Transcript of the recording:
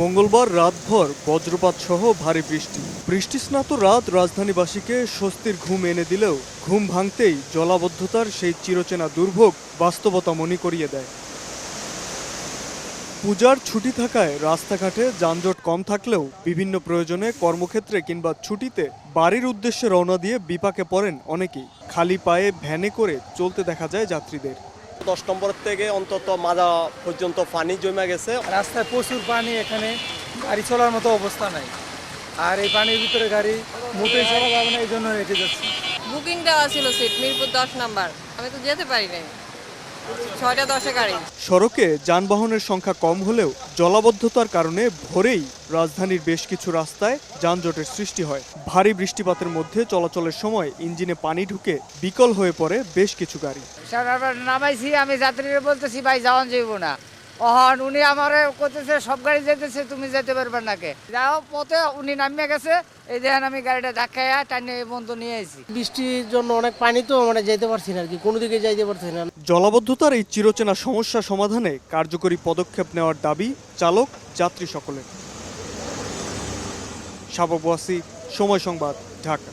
মঙ্গলবার রাতভর বজ্রপাত সহ ভারী বৃষ্টিস্নাত রাত রাজধানীবাসীকে স্বস্তির ঘুম এনে দিলেও ঘুম ভাঙতেই জলাবদ্ধতার সেই চিরচেনা দুর্ভোগ বাস্তবতা মনে করিয়ে দেয়। পূজার ছুটি থাকায় রাস্তাঘাটে যানজট কম থাকলেও বিভিন্ন প্রয়োজনে কর্মক্ষেত্রে কিংবা ছুটিতে বাড়ির উদ্দেশ্যে রওনা দিয়ে বিপাকে পড়েন অনেকেই। খালি পায়ে ভ্যানে করে চলতে দেখা যায় যাত্রীদের। 10 নম্বর থেকে অন্তত মাজা পর্যন্ত পানি জমে গেছে। রাস্তায় প্রচুর পানি, এখানে গাড়ি চলার মতো অবস্থা নাই। আর এই পানির ভিতরে গাড়ি মোটেই চলা যাবে না, এই জন্য রেখে যাচ্ছি। বুকিং দেওয়া ছিল সিট মিরপুর 10 নাম্বার, আমি তো যেতে পারি নাই, 6:10 গাড়ি। সড়কে যানবাহনের সংখ্যা কম হলেও জলাবদ্ধতার কারণে ভোরেই রাজধানীর বেশ কিছু রাস্তায় যানজটের সৃষ্টি হয়। ভারী বৃষ্টিপাতের মধ্যে চলাচলের সময় ইঞ্জিনে পানি ঢুকে বিকল হয়ে পড়ে বেশ কিছু গাড়ি। নামাইছি, আমি যাত্রীরা বলতেছি ভাই যাওয়ান যাইব না, অহন উনি আমার করতেছে সব গাড়ি যেতেছে, তুমি যেতে পারবে না কে যাও পথে। উনি নামিয়ে গেছে, এই দেখেন আমি গাড়িটা ধাক্কাইয়া টানিয়ে বন্ধ নিয়ে আসি। বৃষ্টির জন্য অনেক পানি, তো যেতে পারছি না আর কি, কোনো দিকে যাইতে পারছি না। জলাবদ্ধতার এই চিরচেনা সমস্যা সমাধানে কার্যকরী পদক্ষেপ নেওয়ার দাবি চালক যাত্রী সকলের। শাবক ওয়াসি, সময় সংবাদ, ঢাকা।